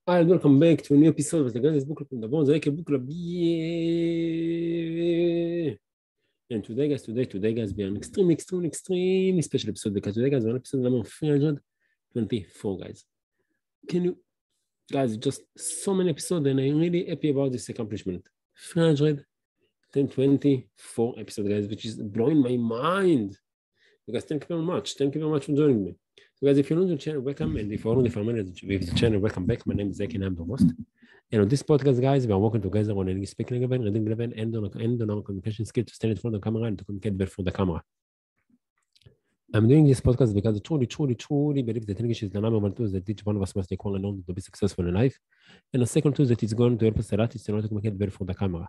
Hi, and welcome back to a new episode of the Guys Book Club in the Bones. Book Club. Yeah. And today, guys, we are an extremely special episode because today, guys, we're on episode number 324, guys. Can you, guys, just so many episodes, and I'm really happy about this accomplishment. 324 episodes, guys, which is blowing my mind. Guys, thank you very much. Thank you very much for joining me. So guys, if you're new to the channel, welcome. And if you're already familiar with the channel, welcome back. My name is Zach and I'm the host. And on this podcast, guys, we are working together on English speaking level, reading level, and on our communication skill to stand in front of the camera and to communicate before the camera. I'm doing this podcast because I truly believe that English is the number one tool that each one of us must acquire in order to be successful in life. And the second tool that is going to help us a lot is in order to communicate better for the camera.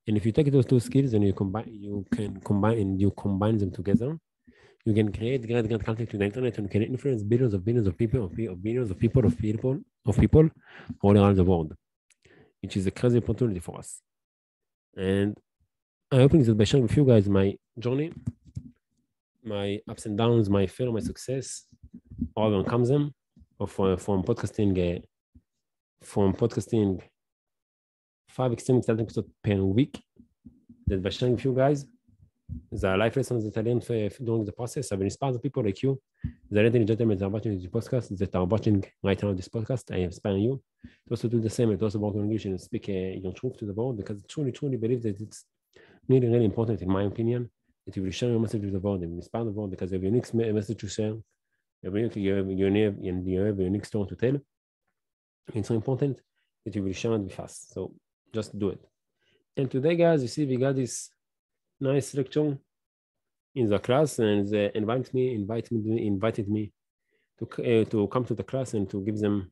And if you take those two skills and you combine them together, you can create great content to the internet and you can influence billions of people all around the world, which is a crazy opportunity for us. And I'm hoping that by sharing with you guys my journey, my ups and downs, my failure, my success, all overcomes them, from podcasting 5 extreme episodes per week, that by sharing with you guys the life lessons that I learned during the process, I've inspired people like you, the ladies and gentlemen that are watching this podcast, that are watching right now this podcast. I inspire you to also do the same and to also work on English and speak your truth to the world, because I truly believe that it's really important, in my opinion, that you will share your message with the world and inspire the world, because you have a unique message to share, you have a unique story to tell. It's so important that you will share it with us. So just do it. And today, guys, you see, we got this nice lecture in the class, and they invited me to come to the class and to give them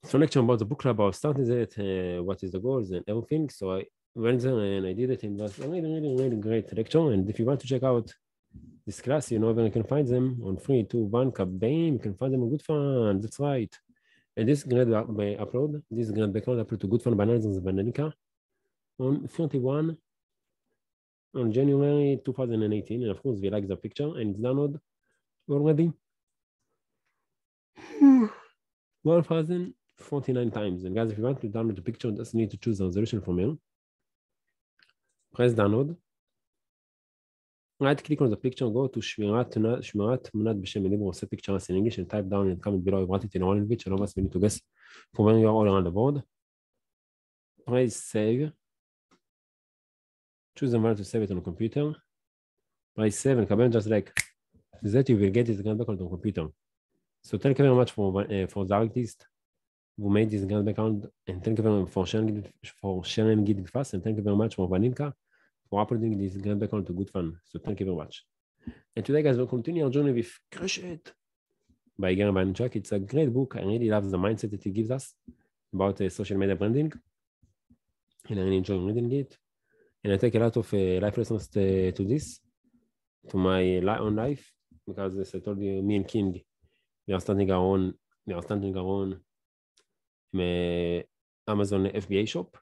some lecture about the book club, about starting it, what is the goals and everything. So I went there and I did it, and it was a really great lecture. And if you want to check out this class, you know where you can find them on 3, 2, 1, kabam, you can find them on Good Fun. That's right. And this great upload to Good Fun Bananas and Bananica on 31 on January 2018, and of course we like the picture, and it's downloaded already 1,049 times. And guys, if you want to download the picture, just need to choose the resolution from here. Press download. Right click on the picture, go to שמירת תמונת בשם Elibro, עושה pictures in English, and type down and comment below. I want it in all language, and all of us we need to guess from where you are all around the world. Press save. Choose the value to save it on the computer. Press save and kabam, just like that, you will get it back on the computer. So thank you very much for the artist who made this grand background, and thank you very much for sharing it with us, and thank you very much for Vaninka for uploading this grand background to Good Fun. So thank you very much. And today, guys, we'll continue our journey with Crush It by Gary Vaynerchuk. It's a great book. I really love the mindset that he gives us about social media branding, and I really enjoy reading it. And I take a lot of life lessons to this, to my own life, because as I told you, me and King, we are starting our own Amazon FBA shop,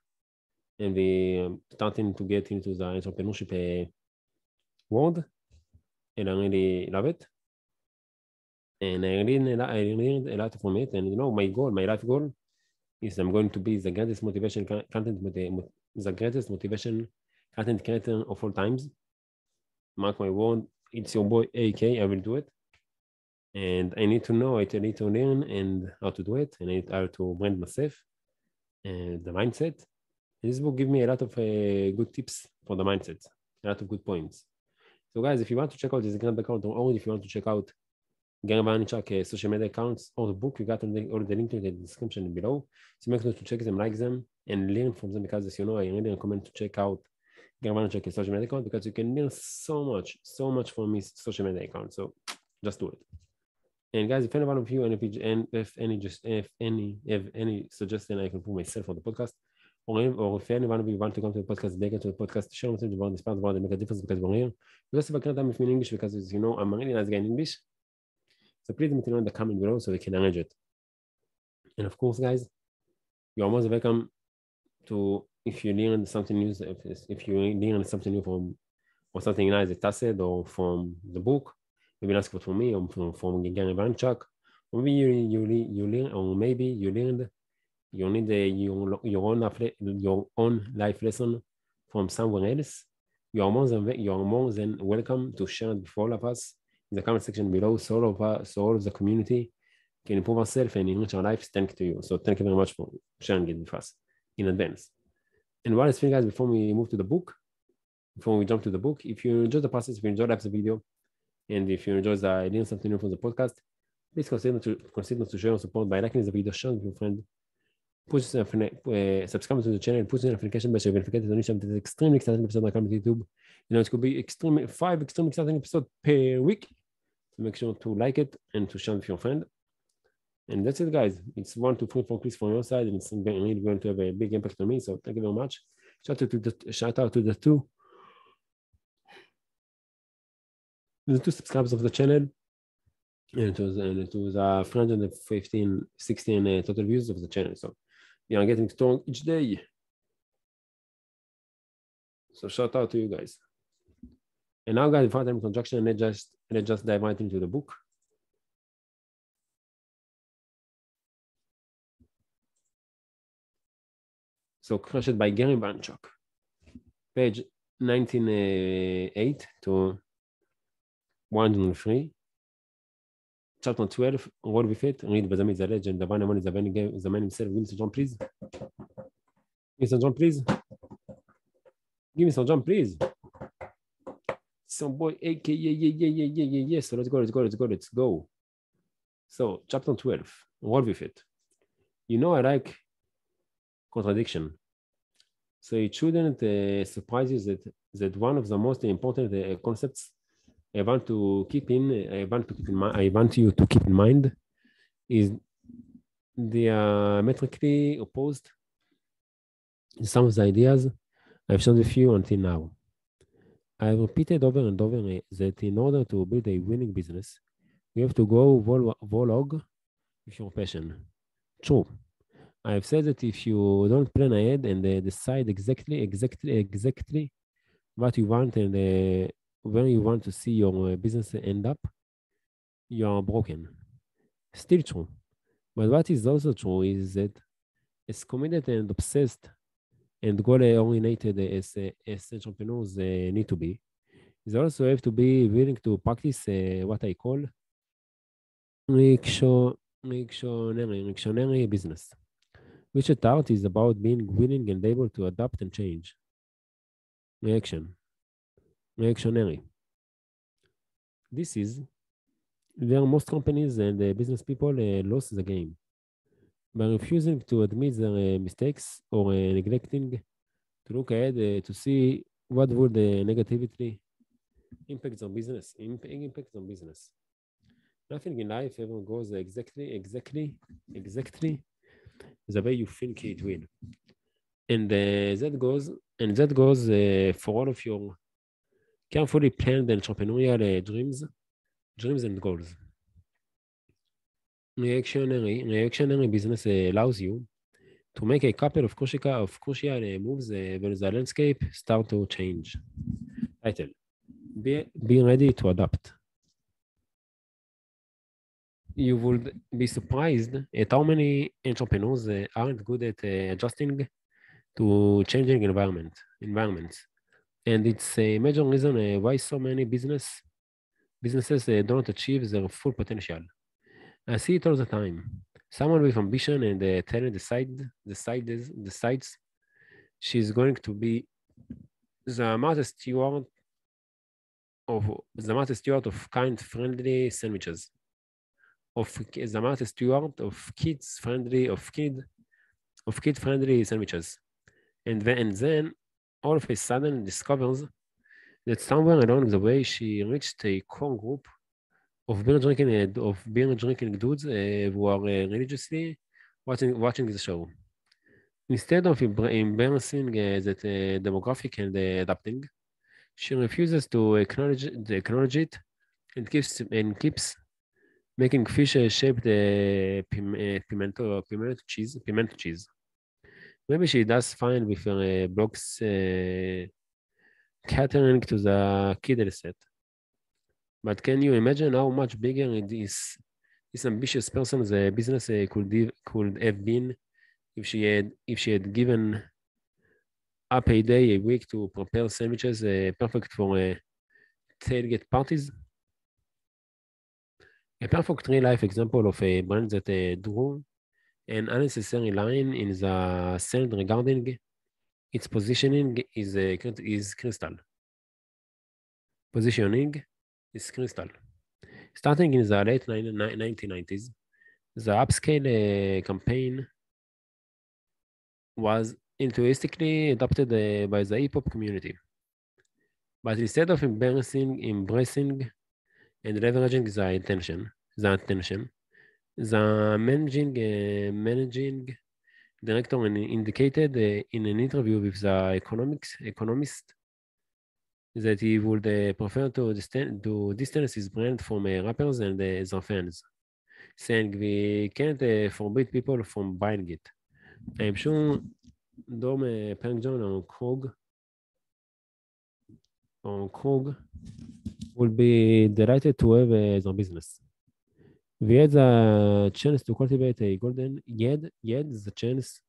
and we starting to get into the entrepreneurship world, and I really love it. And I learned a lot from it. And you know, my life goal is I'm going to be the greatest motivation content creator of all times. Mark my word, it's your boy AK. I will do it, and I need to know. I need to learn and how to do it, and I need how to brand myself and the mindset. And this book gives me a lot of good tips for the mindset, a lot of good points. So, guys, if you want to check out this grand account, or if you want to check out Gary Vaynerchuk social media accounts or the book, you got all the link in the description below. So make sure to check them, like them, and learn from them, because as you know, I really recommend to check out Gary Vaynerchuk social media account, because you can learn so much from his social media account. So just do it. And guys, if any one of you have any suggestion I can put myself for the podcast, or if any one of you want to come to the podcast, they get to the podcast, share message about this part, about make a difference, because we're here. We also have a great time with me in English, because as you know, I'm a really nice guy in English. So please let me know in the comment below so we can arrange it. And of course, guys, you're most welcome to, if you learn something new, from, or something nice that I said, or from the book, maybe ask it from me, or from Gary Vaynerchuk, Maybe you learn, or maybe you learned you need your own life lesson from somewhere else. You are more than welcome to share it with all of us in the comment section below. So all of us, so all of the community can improve ourselves and enrich our lives. Thank you to you. So thank you very much for sharing it with us in advance. And one last thing, guys, before we move to the book, before we jump to the book, if you enjoyed the process, if you enjoyed the video, and if you enjoyed learning something new from the podcast, please consider to show your support by liking the video, sharing with your friend, subscribe to the channel, push the notification bell so you'll be notified when there's extremely exciting episode coming to YouTube. It could be 5 extremely exciting episodes per week. So make sure to like it and to share with your friend. And that's it, guys. It's 1 to 3 4 clicks from your side, and it's really going to have a big impact on me. So thank you very much. Shout out to the two subscribers of the channel, and to the 315, 16 total views of the channel. So we are getting strong each day. So shout out to you guys. And now, guys, without any introduction, let's just dive right into the book. So, crushed by Gary Vaynerchuk, page 98 to 103. Chapter 12, roll with it, read Bazami the legend, the man is the man himself. Give me some jump, please. Give me some jump, please. Give me some jump, please. Some boy, AK, yeah. So let's go. So, chapter 12, roll with it. You know, I like contradiction. So it shouldn't surprise you that one of the most important concepts I want you to keep in mind is diametrically opposed to some of the ideas I've shared with you until now. I've repeated over and over that in order to build a winning business, you have to go vogue with your passion. True. I've said that if you don't plan ahead and decide exactly what you want and where you want to see your business end up, you are broken. Still true. But what is also true is that as committed and obsessed and goal-oriented as entrepreneurs need to be, they also have to be willing to practice what I call reactionary business, which at heart is about being willing and able to adapt and change. Reactionary. This is where most companies and business people lost the game by refusing to admit their mistakes or neglecting to look ahead to see what would negatively impact on business. Nothing in life ever goes exactly the way you think it will, and that goes for all of your carefully planned entrepreneurial dreams and goals. Reactionary business allows you to make a couple of crucial moves when the landscape start to change. Title: Be ready to adapt. You would be surprised at how many entrepreneurs aren't good at adjusting to changing environments. And it's a major reason why so many businesses don't achieve their full potential. I see it all the time. Someone with ambition and talent decides she's going to be the master steward of kind, friendly sandwiches, of the master steward of kid-friendly sandwiches, and then all of a sudden discovers that somewhere along the way she reached a core group of beer drinking dudes who are religiously watching the show. Instead of embarrassing that demographic and adapting, she refuses to acknowledge it and keeps making fish-shaped pimento cheese. Maybe she does fine with her blogs catering to the kid set. But can you imagine how much bigger this this ambitious person's business could have been if she had given up a day a week to prepare sandwiches perfect for tailgate parties. A perfect real life example of a brand that drew an unnecessary line in the sand regarding its positioning is crystal. Positioning is crystal. Starting in the late 1990s, the upscale campaign was enthusiastically adopted by the hip hop community. But instead of embracing and leveraging the managing director indicated in an interview with the economist that he would prefer to distance his brand from rappers and their fans, saying we can't forbid people from buying it. I'm sure Dom Peng John or Krug will be delighted to have their business. We had the chance to cultivate a golden, yet the chance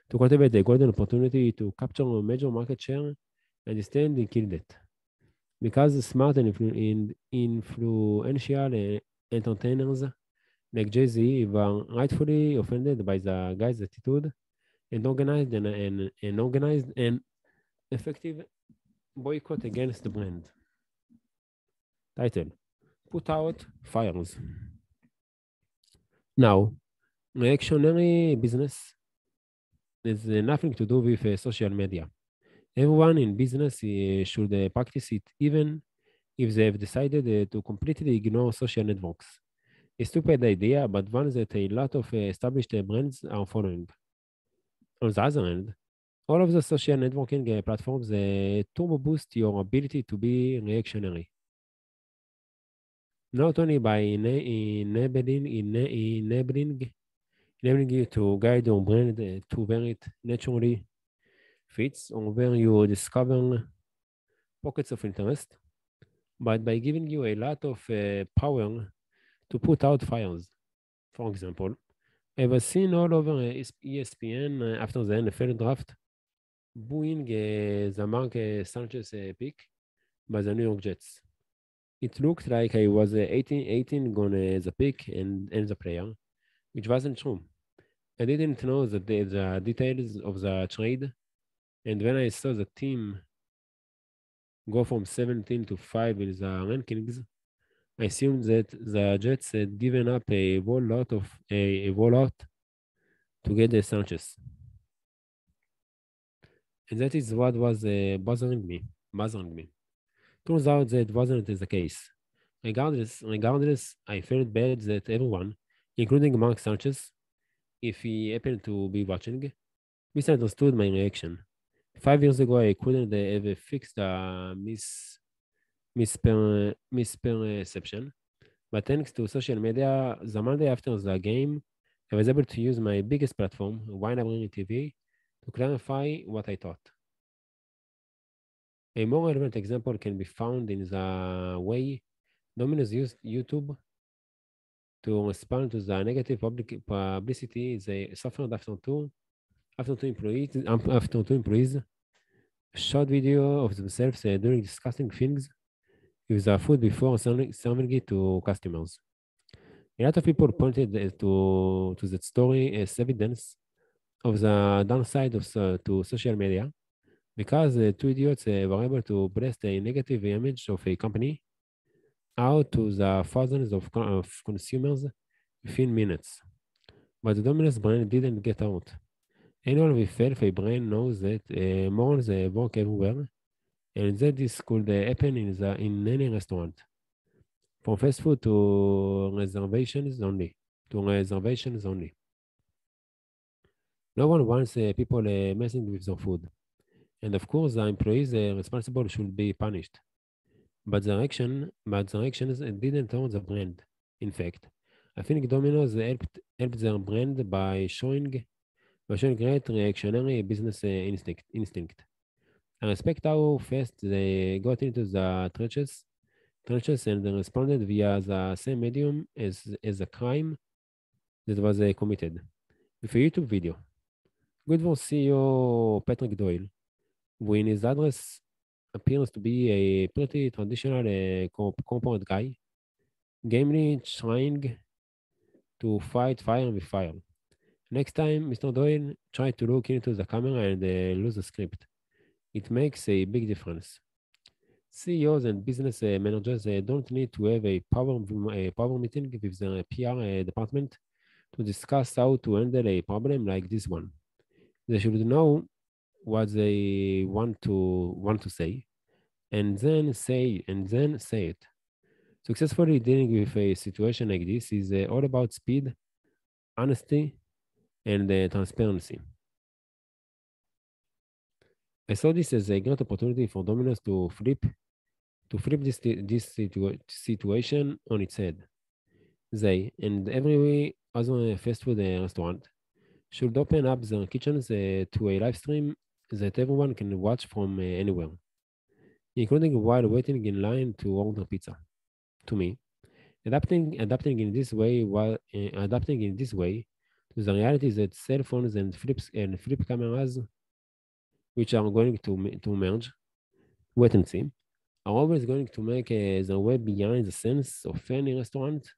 to cultivate a golden opportunity to capture a major market share, and instead he killed it. Because smart and influential entertainers like Jay-Z were rightfully offended by the guy's attitude and organized an effective boycott against the brand. Title: Put out fires. Now, reactionary business has nothing to do with social media. Everyone in business should practice it, even if they have decided to completely ignore social networks. A stupid idea, but one that a lot of established brands are following. On the other hand, all of the social networking platforms turbo boost your ability to be reactionary. Not only by enabling you to guide your brand to where it naturally fits or where you discover pockets of interest, but by giving you a lot of power to put out fires. For example, I was seen all over ESPN after the NFL draft booing the Mark Sanchez pick by the New York Jets. It looked like I was 18 on the pick and the player, which wasn't true. I didn't know the details of the trade, and when I saw the team go from 17 to 5 in the rankings, I assumed that the Jets had given up a whole lot to get the Sanchez. And that is what was bothering me. Turns out that wasn't the case. Regardless, I felt bad that everyone, including Mark Sanchez, if he happened to be watching, misunderstood my reaction. 5 years ago, I couldn't have fixed the misperception, but thanks to social media, the Monday after the game, I was able to use my biggest platform, Wine Library TV, to clarify what I thought. A more relevant example can be found in the way Domino's used YouTube to respond to the negative publicity they suffered after two employees shot video of themselves doing disgusting things with the food before serving it to customers. A lot of people pointed to that story as evidence of the downside to social media, because two idiots were able to blast a negative image of a company out to the thousands of consumers within minutes. But the Domino's brand didn't get out. Anyone with a brain knows that morons work everywhere, and that this could happen in any restaurant, from fast food to reservations only. No one wants people messing with their food, and of course, the employees responsible should be punished. But the actions didn't hurt the brand. In fact, I think Domino's helped their brand by showing great reactionary business instinct. I respect how fast they got into the trenches and responded via the same medium as a crime that was committed with a YouTube video. Good for CEO Patrick Doyle, who in his address appears to be a pretty traditional corporate guy, gamely trying to fight fire with fire. Next time, Mr. Doyle tried to look into the camera and lose the script. It makes a big difference. CEOs and business managers don't need to have a power meeting with their PR department to discuss how to handle a problem like this one. They should know what they want to say, and then say it. Successfully dealing with a situation like this is all about speed, honesty, and transparency. I saw this as a great opportunity for Domino's to flip this situation on its head. They and every other fast food restaurant should open up their kitchens to a live stream that everyone can watch from anywhere, including while waiting in line to order pizza. To me, adapting in this way to the reality that cell phones and flip cameras, which are going to merge, wait and see, are always going to make the way behind the scenes of any restaurant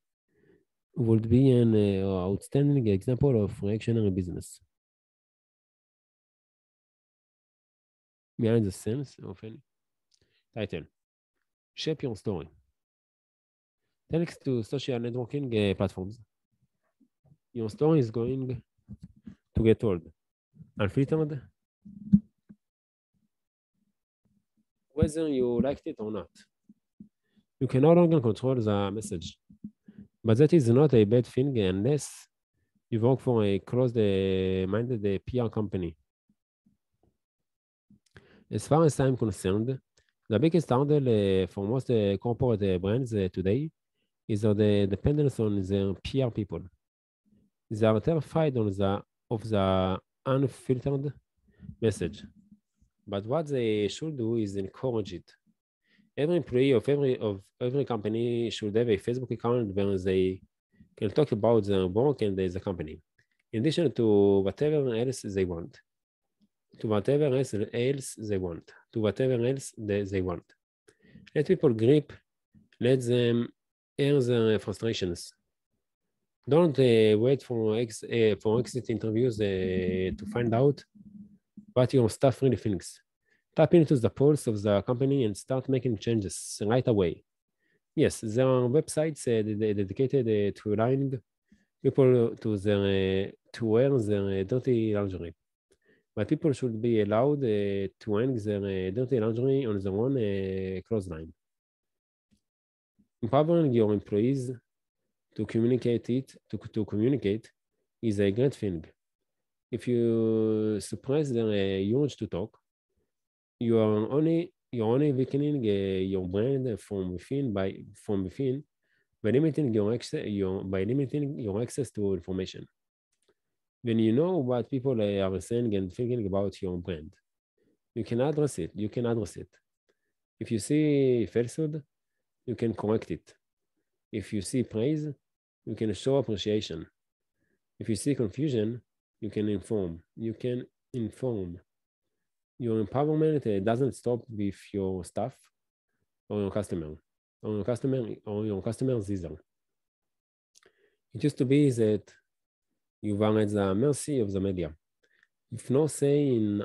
would be an outstanding example of reactionary business. Behind the scenes of any title. Shape your story. Thanks to social networking platforms, your story is going to get told, unfiltered, whether you liked it or not. You can no longer control the message, but that is not a bad thing unless you work for a closed-minded PR company. As far as I'm concerned, the biggest hurdle for most corporate brands today is the dependence on their PR people. They are terrified of the unfiltered message. But what they should do is encourage it. Every employee of every company should have a Facebook account where they can talk about their work and the company, in addition to whatever else they want. To whatever else they want. To whatever else they want. Let people grip. Let them air their frustrations. Don't wait for exit interviews to find out what your staff really thinks. Tap into the pulse of the company and start making changes right away. Yes, there are websites dedicated to allowing people to wear their dirty lingerie, but people should be allowed to hang their dirty lingerie on their own clothesline. Empowering your employees to communicate is a great thing. If you suppress their urge to talk, you're only weakening your brand from within by limiting your access to information. When you know what people are saying and thinking about your brand, you can address it. If you see falsehood, you can correct it. If you see praise, you can show appreciation. If you see confusion, you can inform. Your empowerment doesn't stop with your staff or your customers either. It used to be that you are at the mercy of the media, with no say in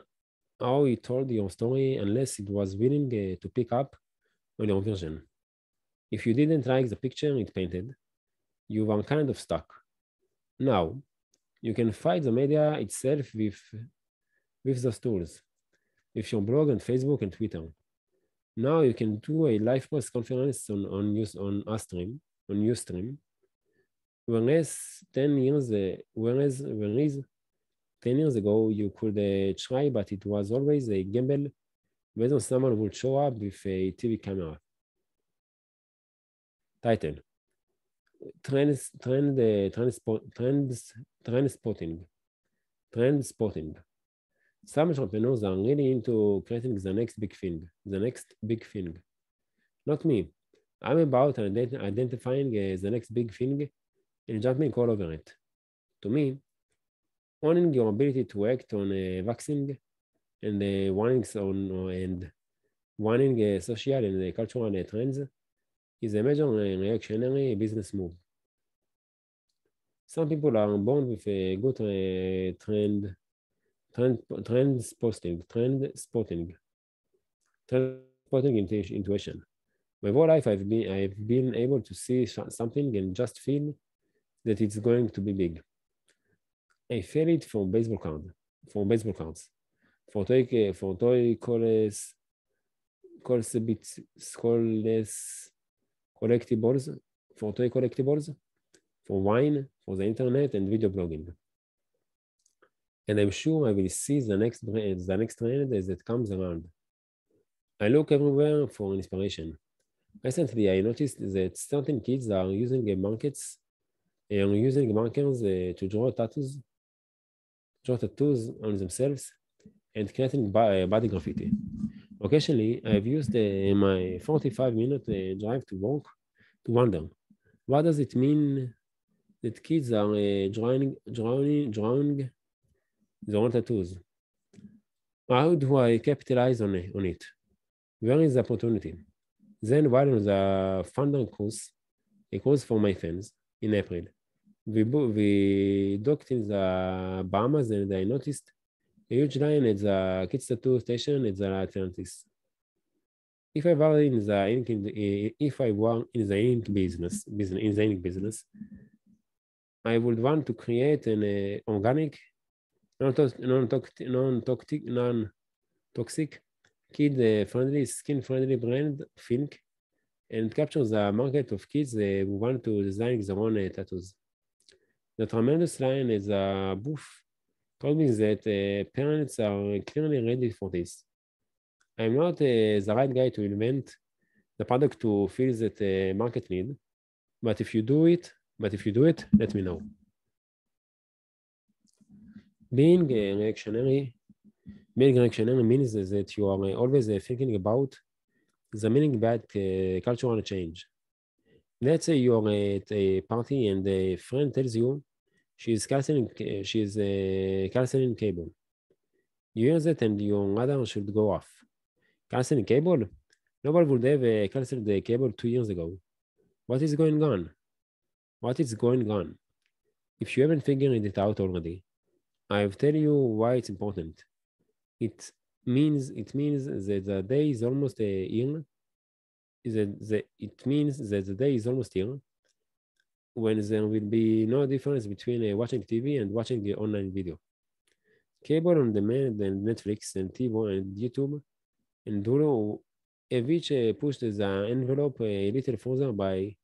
how you told your story unless it was willing to pick up on your version. If you didn't like the picture it painted, you were kind of stuck. Now, you can fight the media itself with those tools, with your blog and Facebook and Twitter. Now you can do a live press conference on Ustream, whereas 10 years ago you could try, but it was always a gamble whether someone would show up with a TV camera. Title: Trend spotting. Some entrepreneurs are really into creating the next big thing. Not me. I'm about identifying the next big thing and jumping all over it. To me, owning your ability to act on vaccine and wanting social and cultural trends is a major reactionary business move. Some people are born with a good trend spotting intuition. My whole life, I've been able to see something and just feel that it's going to be big. I feel it from baseball cards, for toy collectibles, for toy collectibles, for wine, for the internet and video blogging. And I'm sure I will see the next trend as it comes around. I look everywhere for inspiration. Recently, I noticed that certain kids are using markers to draw tattoos on themselves and creating body graffiti. Occasionally, I've used my 45-minute drive to work to wonder, what does it mean that kids are drawing their own tattoos? How do I capitalize on it? Where is the opportunity? Then, while on the Thunder cruise for my fans in April, we docked in the Bahamas and I noticed a huge line at the kids tattoo station at the Atlantis. If I were in the ink, if I were in the ink business, I would want to create an organic, non-toxic, kid-friendly, skin-friendly brand think and capture the market of kids who want to design their own tattoos. The tremendous line at the booth told me that parents are clearly ready for this. I'm not the right guy to invent the product to fill that market need, but if you do it, let me know. Being reactionary means that you are always thinking about the meaning behind cultural change. Let's say you're at a party and a friend tells you she's canceling cable. You hear that and your radar should go off. Canceling cable? Nobody would have canceled the cable 2 years ago. What is going on? If you haven't figured it out already, I'll tell you why it's important. It means that the day is almost here. It means that the day is almost here when there will be no difference between watching TV and watching the online video. Cable on demand and Netflix and TiVo and YouTube and Hulu have each pushed the envelope a little further by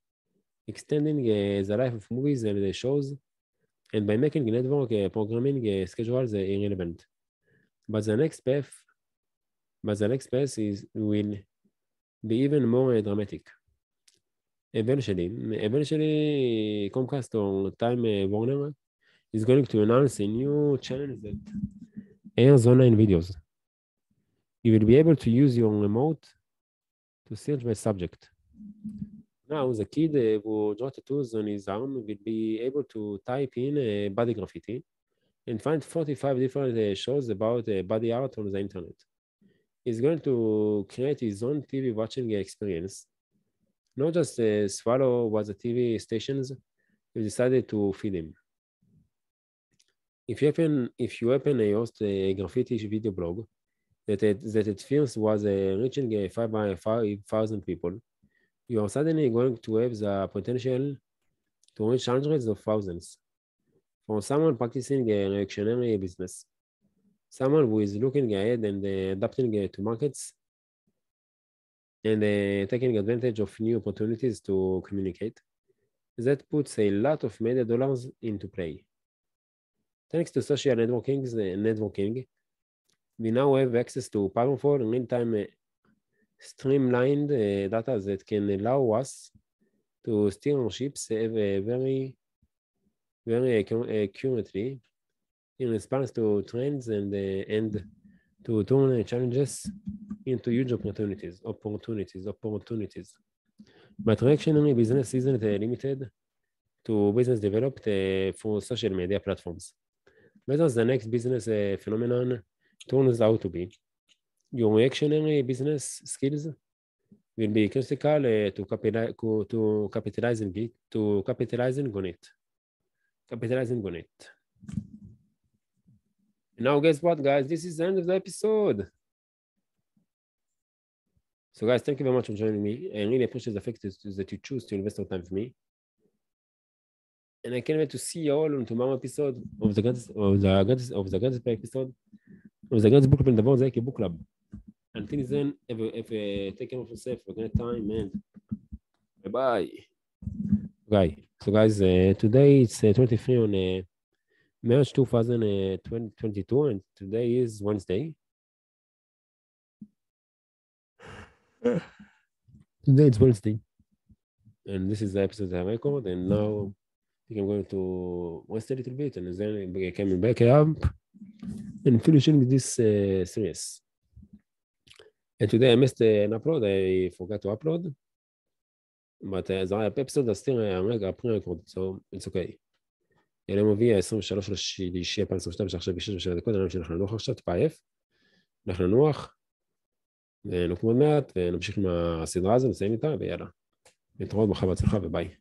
extending the life of movies and the shows and by making network programming schedules irrelevant. But the next path will be even more dramatic. Eventually, Comcast or Time Warner is going to announce a new channel that airs online videos. You will be able to use your remote to search by subject. Now, the kid who draws tattoos on his arm will be able to type in body graffiti and find 45 different shows about body art on the internet. He's going to create his own TV watching experience, not just swallow what the TV stations have decided to feed him. If you open a host a graffiti video blog that it feels was reaching 5,000 people, you are suddenly going to have the potential to reach hundreds of thousands. For someone practicing a reactionary business, someone who is looking ahead and adapting to markets and taking advantage of new opportunities to communicate, that puts a lot of media dollars into play. Thanks to social networking, we now have access to powerful real-time streamlined data that can allow us to steer our ships very, very accurately in response to trends and to turn challenges into huge opportunities. My transactionary business isn't limited to business developed for social media platforms. But as the next business phenomenon turns out to be, your reactionary business skills will be critical to capitalizing on it. Now, guess what, guys? This is the end of the episode. So, guys, thank you very much for joining me. I really appreciate the fact that you choose to invest your time with me. And I can't wait to see you all on tomorrow episode of the God's episode of the God's Book Club and the Book Club. Until then, take care of yourself. Have a great time, man. Bye-bye. Okay. So, guys, today it's 23 on March 2022, and today is Wednesday. Today it's Wednesday. And this is the episode I record, and now I think I'm going to rest a little bit, and then I'm coming back up and finishing this series. And today I missed an upload. I forgot to upload. But the episode is still pre-recorded, so it's okay. יום רביעי, 23 לשלישי 2022, שעכשיו ב-6:07 דקות, אני שאנחנו ננוח עכשיו, טיפה עייף. אנחנו ננוח, ונקום עוד מעט, ונמשיך עם הסדרה הזו, נסיים איתה, ויאללה. נתראות, ברכה והצלחה, וביי.